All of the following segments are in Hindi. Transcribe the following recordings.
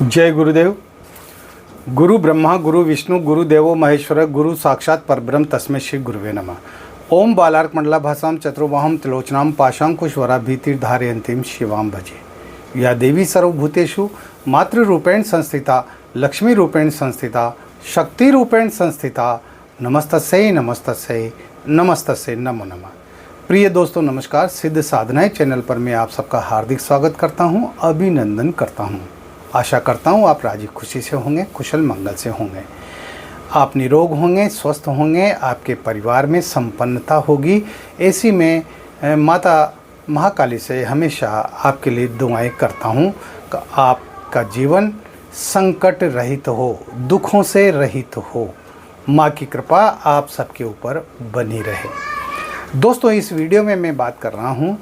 जय गुरुदेव। गुरु ब्रह्मा गुरु विष्णु गुरु देवो महेश्वर गुरु साक्षात परब्रह्म तस्मै श्री गुरुवे नमः। ओम बालार्क मंडला भासाम चतुर्बाहम त्रिलोचनाम पाशांकुशवराभीतिर्धारयन्तीं शिवाम भजे। या देवी सर्वभूतेषु मातृरूपेण संस्थिता लक्ष्मी रूपेण संस्थिता शक्ति रूपेण संस्थिता नमस्तस्यै नमस्तस्यै नमस्तस्यै नमो नमः। प्रिय दोस्तों नमस्कार। सिद्ध साधनाएं चैनल पर मैं आप सबका हार्दिक स्वागत करता हूं, अभिनंदन करता हूं। आशा करता हूं आप राजी खुशी से होंगे, कुशल मंगल से होंगे, आप निरोग होंगे, स्वस्थ होंगे, आपके परिवार में संपन्नता होगी। ऐसी में माता महाकाली से हमेशा आपके लिए दुआएं करता हूं कि आपका जीवन संकट रहित हो, दुखों से रहित हो। माँ की कृपा आप सबके ऊपर बनी रहे। दोस्तों इस वीडियो में मैं बात कर रहा हूं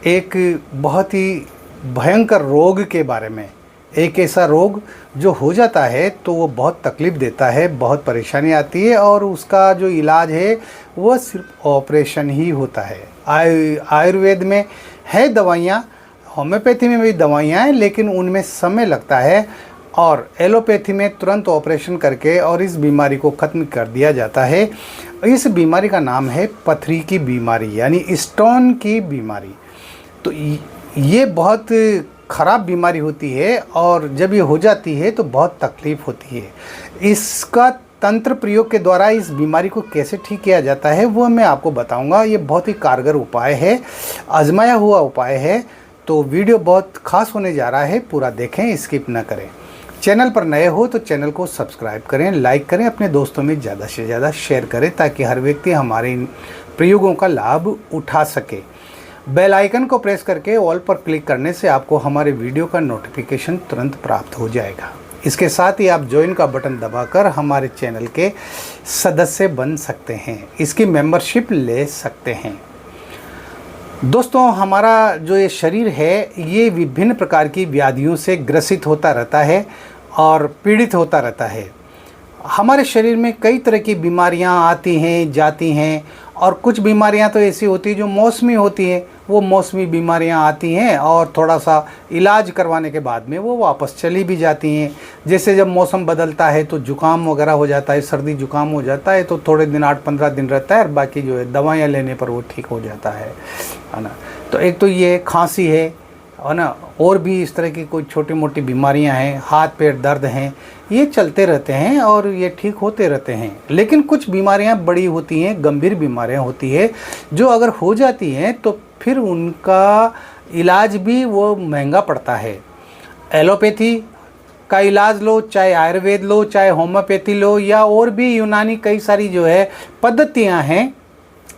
एक बहुत ही भयंकर रोग के बारे में। एक ऐसा रोग जो हो जाता है तो वो बहुत तकलीफ़ देता है, बहुत परेशानी आती है और उसका जो इलाज है वह सिर्फ ऑपरेशन ही होता है। आयुर्वेद में है दवाइयाँ, होम्योपैथी में भी दवाइयाँ हैं, लेकिन उनमें समय लगता है और एलोपैथी में तुरंत ऑपरेशन करके और इस बीमारी को ख़त्म कर दिया जाता है। इस बीमारी का नाम है पथरी की बीमारी यानी स्टोन की बीमारी। तो ये बहुत ख़राब बीमारी होती है और जब ये हो जाती है तो बहुत तकलीफ़ होती है। इसका तंत्र प्रयोग के द्वारा इस बीमारी को कैसे ठीक किया जाता है वो मैं आपको बताऊंगा। ये बहुत ही कारगर उपाय है, आजमाया हुआ उपाय है। तो वीडियो बहुत खास होने जा रहा है, पूरा देखें, स्किप ना करें। चैनल पर नए हो तो चैनल को सब्सक्राइब करें, लाइक करें, अपने दोस्तों में ज़्यादा से ज़्यादा शेयर करें ताकि हर व्यक्ति हमारे इन प्रयोगों का लाभ उठा सके। बेल आइकन को प्रेस करके ऑल पर क्लिक करने से आपको हमारे वीडियो का नोटिफिकेशन तुरंत प्राप्त हो जाएगा। इसके साथ ही आप ज्वाइन का बटन दबाकर हमारे चैनल के सदस्य बन सकते हैं, इसकी मेंबरशिप ले सकते हैं। दोस्तों हमारा जो ये शरीर है ये विभिन्न प्रकार की व्याधियों से ग्रसित होता रहता है और पीड़ित होता रहता है। हमारे शरीर में कई तरह की बीमारियां आती हैं जाती हैं और कुछ बीमारियां तो ऐसी होती हैं जो मौसमी होती हैं। वो मौसमी बीमारियां आती हैं और थोड़ा सा इलाज करवाने के बाद में वो वापस चली भी जाती हैं। जैसे जब मौसम बदलता है तो जुकाम वगैरह हो जाता है, सर्दी जुकाम हो जाता है तो थोड़े दिन 8-15 दिन रहता है और बाकी जो है दवाइयाँ लेने पर वो ठीक हो जाता है ना। तो एक तो ये खांसी है ना, और भी इस तरह की कोई छोटी मोटी बीमारियां हैं, हाथ पैर दर्द हैं, ये चलते रहते हैं और ये ठीक होते रहते हैं। लेकिन कुछ बीमारियां बड़ी होती हैं, गंभीर बीमारियां होती है जो अगर हो जाती हैं तो फिर उनका इलाज भी वो महंगा पड़ता है। एलोपैथी का इलाज लो, चाहे आयुर्वेद लो, चाहे होम्योपैथी लो या और भी यूनानी कई सारी जो है पद्धतियाँ हैं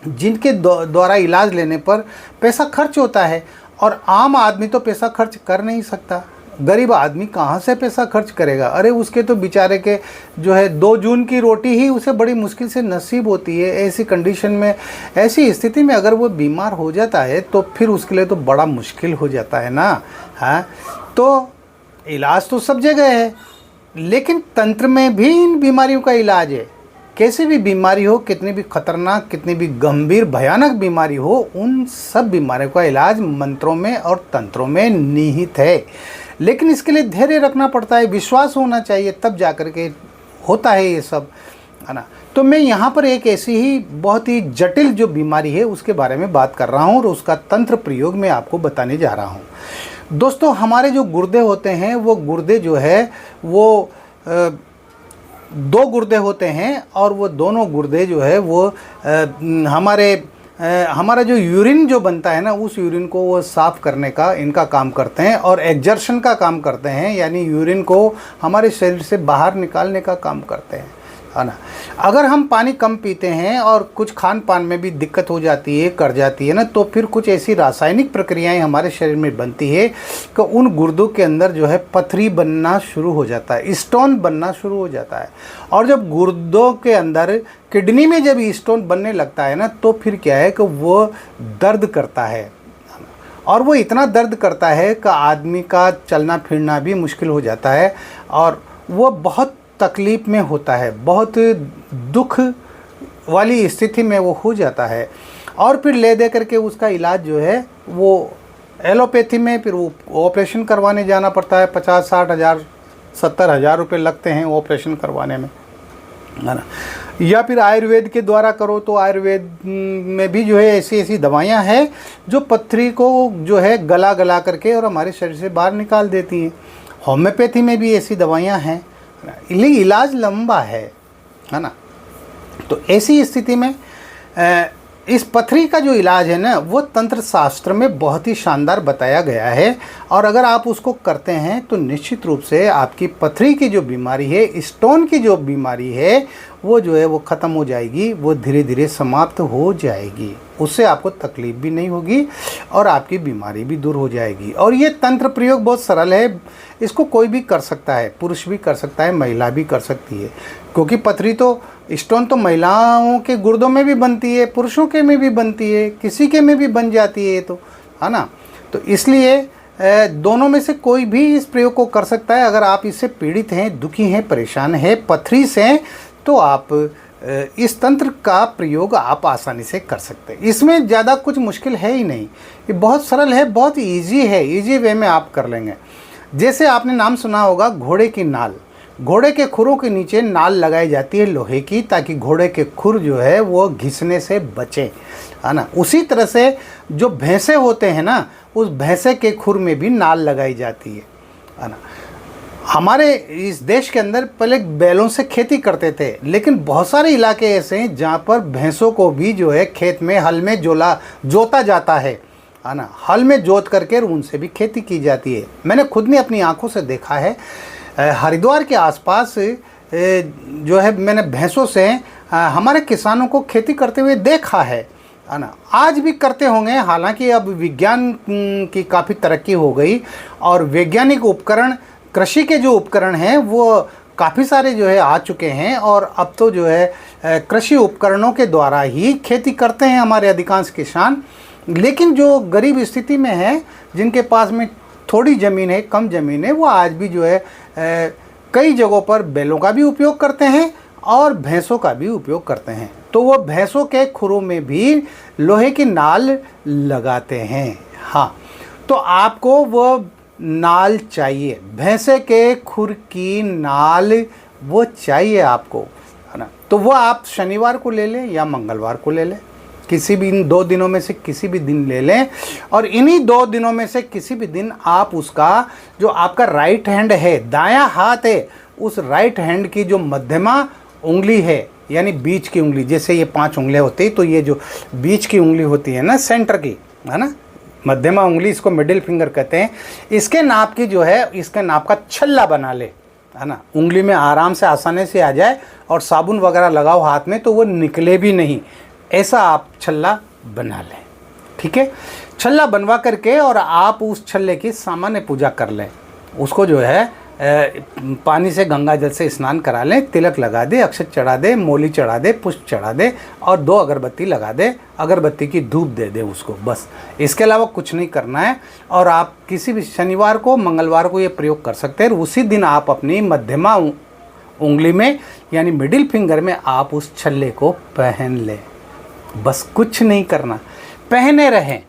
जिनके द्वारा इलाज लेने पर पैसा खर्च होता है और आम आदमी तो पैसा खर्च कर नहीं सकता। गरीब आदमी कहाँ से पैसा खर्च करेगा? अरे उसके तो बेचारे के जो है 2 जून की रोटी ही उसे बड़ी मुश्किल से नसीब होती है। ऐसी कंडीशन में, ऐसी स्थिति में अगर वो बीमार हो जाता है तो फिर उसके लिए तो बड़ा मुश्किल हो जाता है ना। हाँ, तो इलाज तो सब जगह है लेकिन तंत्र में भी इन बीमारियों का इलाज है। कैसी भी बीमारी हो, कितनी भी खतरनाक, कितनी भी गंभीर भयानक बीमारी हो, उन सब बीमारियों का इलाज मंत्रों में और तंत्रों में निहित है। लेकिन इसके लिए धैर्य रखना पड़ता है, विश्वास होना चाहिए, तब जाकर के होता है ये सब, है ना। तो मैं यहाँ पर एक ऐसी ही बहुत ही जटिल जो बीमारी है उसके बारे में बात कर रहा हूँ और उसका तंत्र प्रयोग मैं आपको बताने जा रहा हूँ। दोस्तों हमारे जो गुर्दे होते हैं वो गुर्दे जो है वो 2 गुर्दे होते हैं और वो दोनों गुर्दे जो है वो हमारा जो यूरिन जो बनता है ना, उस यूरिन को वो साफ़ करने का इनका काम करते हैं और एग्जर्शन का काम करते हैं, यानी यूरिन को हमारे शरीर से बाहर निकालने का काम करते हैं, है ना। अगर हम पानी कम पीते हैं और कुछ खान पान में भी दिक्कत हो जाती है, कर जाती है ना, तो फिर कुछ ऐसी रासायनिक प्रक्रियाएं हमारे शरीर में बनती है कि उन गुर्दों के अंदर जो है पथरी बनना शुरू हो जाता है, स्टोन बनना शुरू हो जाता है। और जब गुर्दों के अंदर किडनी में जब स्टोन बनने लगता है ना तो फिर क्या है कि वो दर्द करता है और वो इतना दर्द करता है कि आदमी का चलना फिरना भी मुश्किल हो जाता है और वो बहुत तकलीफ़ में होता है, बहुत दुख वाली स्थिति में वो हो जाता है। और फिर ले दे करके उसका इलाज जो है वो एलोपैथी में फिर वो ऑपरेशन करवाने जाना पड़ता है, 50-60 हज़ार 70,000 रुपये लगते हैं ऑपरेशन करवाने में, है ना। या फिर आयुर्वेद के द्वारा करो तो आयुर्वेद में भी जो है ऐसी ऐसी दवाइयाँ हैं जो पथरी को जो है गला गला करके और हमारे शरीर से बाहर निकाल देती हैं। होम्योपैथी में भी ऐसी दवाइयाँ हैं, लेकिन इलाज लंबा है ना। तो ऐसी स्थिति में इस पथरी का जो इलाज है ना, वो तंत्र शास्त्र में बहुत ही शानदार बताया गया है। और अगर आप उसको करते हैं तो निश्चित रूप से आपकी पथरी की जो बीमारी है, स्टोन की जो बीमारी है, वो जो है वो ख़त्म हो जाएगी, वो धीरे धीरे समाप्त हो जाएगी। उससे आपको तकलीफ़ भी नहीं होगी और आपकी बीमारी भी दूर हो जाएगी। और ये तंत्र प्रयोग बहुत सरल है, इसको कोई भी कर सकता है, पुरुष भी कर सकता है, महिला भी कर सकती है। क्योंकि पथरी तो स्टोन तो महिलाओं के गुर्दों में भी बनती है, पुरुषों के में भी बनती है, किसी के में भी बन जाती है, तो है ना। तो इसलिए दोनों में से कोई भी इस प्रयोग को कर सकता है। अगर आप इससे पीड़ित हैं, दुखी हैं, परेशान हैं, पथरी से, तो आप इस तंत्र का प्रयोग आप आसानी से कर सकते हैं। इसमें ज़्यादा कुछ मुश्किल है ही नहीं, ये बहुत सरल है, बहुत ईजी है, ईजी वे में आप कर लेंगे। जैसे आपने नाम सुना होगा घोड़े की नाल। घोड़े के खुरों के नीचे नाल लगाई जाती है लोहे की, ताकि घोड़े के खुर जो है वो घिसने से बचे, है ना। उसी तरह से जो भैंसे होते हैं ना, उस भैंसे के खुर में भी नाल लगाई जाती है ना। हमारे इस देश के अंदर पहले बैलों से खेती करते थे, लेकिन बहुत सारे इलाके ऐसे हैं जहाँ पर भैंसों को भी जो है खेत में हल में जोता जाता है ना। हल में जोत करके उनसे भी खेती की जाती है। मैंने खुद ने अपनी आंखों से देखा है। हरिद्वार के आसपास जो है मैंने भैंसों से हमारे किसानों को खेती करते हुए देखा है ना। आज भी करते होंगे, हालांकि अब विज्ञान की काफ़ी तरक्की हो गई और वैज्ञानिक उपकरण, कृषि के जो उपकरण हैं वो काफ़ी सारे जो है आ चुके हैं। और अब तो जो है कृषि उपकरणों के द्वारा ही खेती करते हैं हमारे अधिकांश किसान। लेकिन जो गरीब स्थिति में है, जिनके पास में थोड़ी ज़मीन है, कम ज़मीन है, वो आज भी जो है कई जगहों पर बैलों का भी उपयोग करते हैं और भैंसों का भी उपयोग करते हैं। तो वो भैंसों के खुरों में भी लोहे की नाल लगाते हैं। हाँ, तो आपको वो नाल चाहिए, भैंसे के खुर की नाल वो चाहिए आपको, है ना। तो वो आप शनिवार को ले लें या मंगलवार को ले लें, किसी भी इन 2 दिनों में से किसी भी दिन ले लें। और इन्हीं 2 दिनों में से किसी भी दिन आप उसका जो आपका राइट हैंड है, दायां हाथ है, उस राइट हैंड की जो मध्यमा उंगली है, यानी बीच की उंगली, जैसे ये 5 उंगलियां होती है, तो ये जो बीच की उंगली होती है ना, सेंटर की, है ना, मध्यमा उंगली, इसको मिडिल फिंगर कहते हैं। इसके नाप की जो है, इसके नाप का छल्ला बना ले, है ना। उंगली में आराम से आसानी से आ जाए और साबुन वगैरह लगाओ हाथ में तो वो निकले भी नहीं, ऐसा आप छल्ला बना लें। ठीक है, छल्ला बनवा करके और आप उस छल्ले की सामान्य पूजा कर लें। उसको जो है पानी से, गंगा जल से स्नान करा लें, तिलक लगा दे, अक्षत चढ़ा दे, मोली चढ़ा दे, पुष्प चढ़ा दे और 2 अगरबत्ती लगा दे, अगरबत्ती की धूप दे दे उसको, बस। इसके अलावा कुछ नहीं करना है। और आप किसी भी शनिवार को, मंगलवार को ये प्रयोग कर सकते हैं। उसी दिन आप अपनी मध्यमा उंगली में यानी मिडिल फिंगर में आप उस छल्ले को पहन लें, बस कुछ नहीं करना, पहने रहें।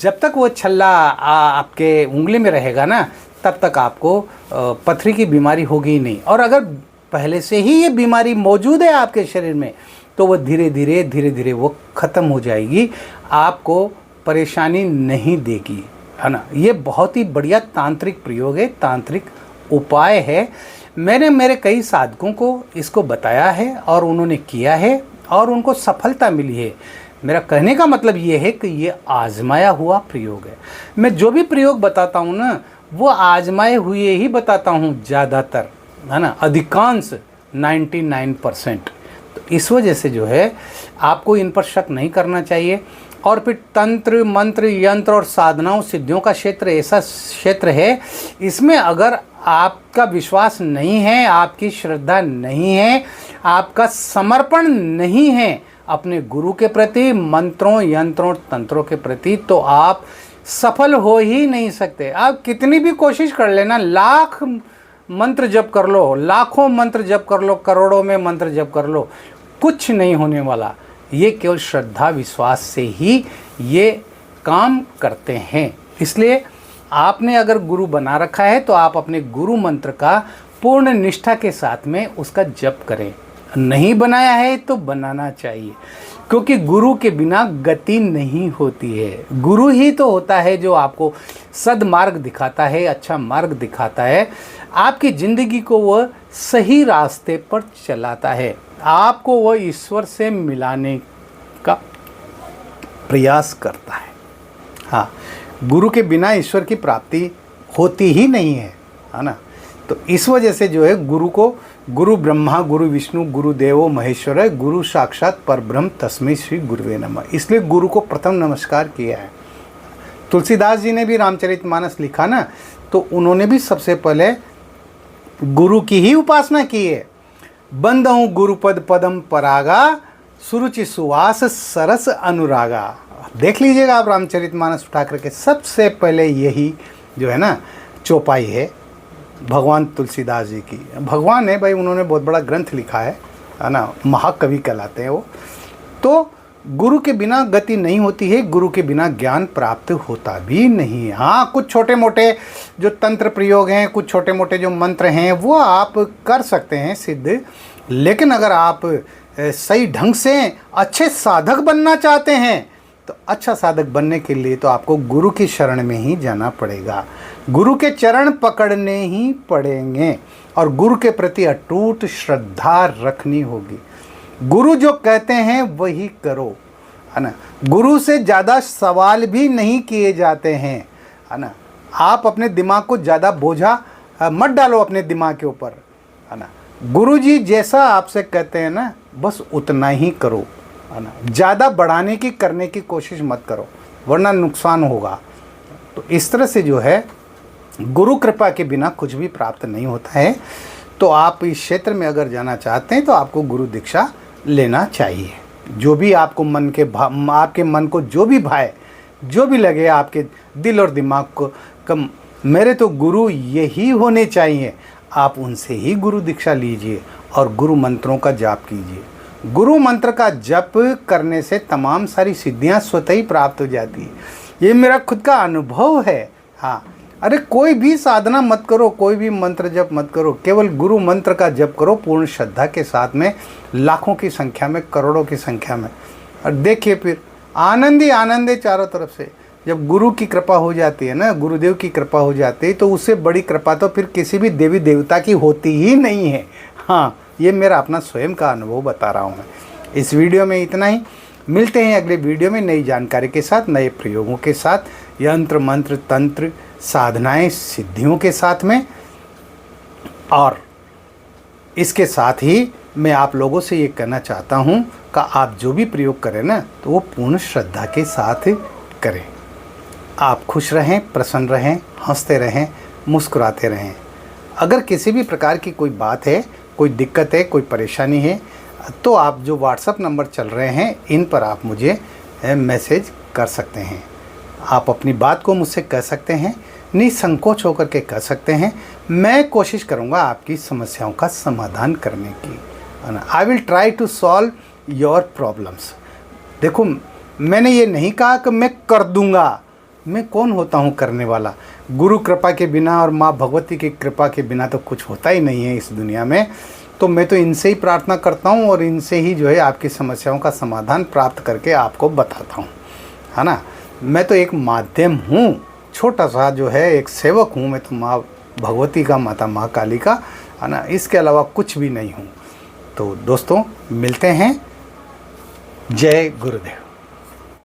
जब तक वो छल्ला आपके उंगली में रहेगा ना, तब तक आपको पथरी की बीमारी होगी ही नहीं। और अगर पहले से ही ये बीमारी मौजूद है आपके शरीर में, तो वो धीरे धीरे वो ख़त्म हो जाएगी, आपको परेशानी नहीं देगी, है ना। ये बहुत ही बढ़िया तांत्रिक प्रयोग है, तांत्रिक उपाय है। मैंने मेरे कई साधकों को इसको बताया है और उन्होंने किया है और उनको सफलता मिली है। मेरा कहने का मतलब ये है कि ये आजमाया हुआ प्रयोग है। मैं जो भी प्रयोग बताता हूँ ना, वो आजमाए हुए ही बताता हूँ ज़्यादातर, है ना, अधिकांश 99%। तो इस वजह से जो है आपको इन पर शक नहीं करना चाहिए। और फिर तंत्र, मंत्र, यंत्र और साधनाओं, सिद्धियों का क्षेत्र ऐसा क्षेत्र है, इसमें अगर आपका विश्वास नहीं है, आपकी श्रद्धा नहीं है, आपका समर्पण नहीं है अपने गुरु के प्रति, मंत्रों, यंत्रों, तंत्रों के प्रति, तो आप सफल हो ही नहीं सकते। आप कितनी भी कोशिश कर लेना, लाख मंत्र जप कर लो, लाखों मंत्र जप कर लो, करोड़ों में मंत्र जप कर लो, कुछ नहीं होने वाला। ये केवल श्रद्धा विश्वास से ही ये काम करते हैं। इसलिए आपने अगर गुरु बना रखा है तो आप अपने गुरु मंत्र का पूर्ण निष्ठा के साथ में उसका जप करें। नहीं बनाया है तो बनाना चाहिए, क्योंकि गुरु के बिना गति नहीं होती है। गुरु ही तो होता है जो आपको सद्मार्ग दिखाता है, अच्छा मार्ग दिखाता है, आपकी ज़िंदगी को वह सही रास्ते पर चलाता है, आपको वह ईश्वर से मिलाने का प्रयास करता है। हाँ, गुरु के बिना ईश्वर की प्राप्ति होती ही नहीं है ना। तो इस वजह से जो है गुरु को गुरु ब्रह्मा गुरु विष्णु गुरु देवो महेश्वर है, गुरु साक्षात परब्रह्म तस्मै श्री गुरुवे नमः, इसलिए गुरु को प्रथम नमस्कार किया है। तुलसीदास जी ने भी रामचरितमानस लिखा ना, तो उन्होंने भी सबसे पहले गुरु की ही उपासना की है। बंदहूँ गुरुपद पदम परागा, सुरुचि सुवास सरस अनुरागा। देख लीजिएगा आप रामचरितमानस उठा करके, सबसे पहले यही जो है ना चौपाई है भगवान तुलसीदास जी की। भगवान है भाई, उन्होंने बहुत बड़ा ग्रंथ लिखा है ना, महाकवि कहलाते हैं वो। तो गुरु के बिना गति नहीं होती है, गुरु के बिना ज्ञान प्राप्त होता भी नहीं है। हाँ, कुछ छोटे मोटे जो तंत्र प्रयोग हैं, कुछ छोटे मोटे जो मंत्र हैं, वो आप कर सकते हैं सिद्ध, लेकिन अगर आप सही ढंग से अच्छे साधक बनना चाहते हैं तो अच्छा साधक बनने के लिए तो आपको गुरु की शरण में ही जाना पड़ेगा, गुरु के चरण पकड़ने ही पड़ेंगे और गुरु के प्रति अटूट श्रद्धा रखनी होगी। गुरु जो कहते हैं वही करो, है ना। गुरु से ज़्यादा सवाल भी नहीं किए जाते हैं, है ना। आप अपने दिमाग को ज़्यादा बोझा मत डालो अपने दिमाग के ऊपर, है ना। गुरु जी जैसा आपसे कहते हैं ना, बस उतना ही करो, है ना। ज़्यादा बढ़ाने की करने की कोशिश मत करो, वरना नुकसान होगा। तो इस तरह से जो है गुरु कृपा के बिना कुछ भी प्राप्त नहीं होता है। तो आप इस क्षेत्र में अगर जाना चाहते हैं तो आपको गुरु दीक्षा लेना चाहिए। जो भी आपको आपके मन को जो भी भाए, जो भी लगे आपके दिल और दिमाग को कम, मेरे तो गुरु यही होने चाहिए, आप उनसे ही गुरु दीक्षा लीजिए और गुरु मंत्रों का जाप कीजिए। गुरु मंत्र का जप करने से तमाम सारी सिद्धियां स्वतः ही प्राप्त हो जाती है। ये मेरा खुद का अनुभव है। हाँ, अरे कोई भी साधना मत करो, कोई भी मंत्र जप मत करो, केवल गुरु मंत्र का जप करो पूर्ण श्रद्धा के साथ में, लाखों की संख्या में, करोड़ों की संख्या में, और देखिए फिर आनंद ही आनंद है चारों तरफ से। जब गुरु की कृपा हो जाती है ना, गुरुदेव की कृपा हो जाती है, तो उससे बड़ी कृपा तो फिर किसी भी देवी देवता की होती ही नहीं है। हाँ, ये मेरा अपना स्वयं का अनुभव बता रहा हूँ मैं। इस वीडियो में इतना ही, मिलते हैं अगले वीडियो में नई जानकारी के साथ, नए प्रयोगों के साथ, यंत्र मंत्र तंत्र साधनाएं सिद्धियों के साथ में। और इसके साथ ही मैं आप लोगों से ये कहना चाहता हूँ कि आप जो भी प्रयोग करें ना, तो वो पूर्ण श्रद्धा के साथ करें। आप खुश रहें, प्रसन्न रहें, हंसते रहें, मुस्कुराते रहें। अगर किसी भी प्रकार की कोई बात है, कोई दिक्कत है, कोई परेशानी है, तो आप जो व्हाट्सएप नंबर चल रहे हैं, इन पर आप मुझे मैसेज कर सकते हैं। आप अपनी बात को मुझसे कह सकते हैं, निसंकोच होकर के कह सकते हैं। मैं कोशिश करूंगा आपकी समस्याओं का समाधान करने की, है ना। I will try to solve your problems. देखो, मैंने ये नहीं कहा कि मैं कर दूंगा, मैं कौन होता हूँ करने वाला। गुरु कृपा के बिना और माँ भगवती की कृपा के बिना तो कुछ होता ही नहीं है इस दुनिया में। तो मैं तो इनसे ही प्रार्थना करता हूँ और इनसे ही जो है आपकी समस्याओं का समाधान प्राप्त करके आपको बताता हूँ, है ना। मैं तो एक माध्यम हूँ, छोटा सा जो है एक सेवक हूँ। मैं तो माँ भगवती का, माता महाकाली का, है ना, इसके अलावा कुछ भी नहीं हूँ। तो दोस्तों, मिलते हैं। जय गुरुदेव।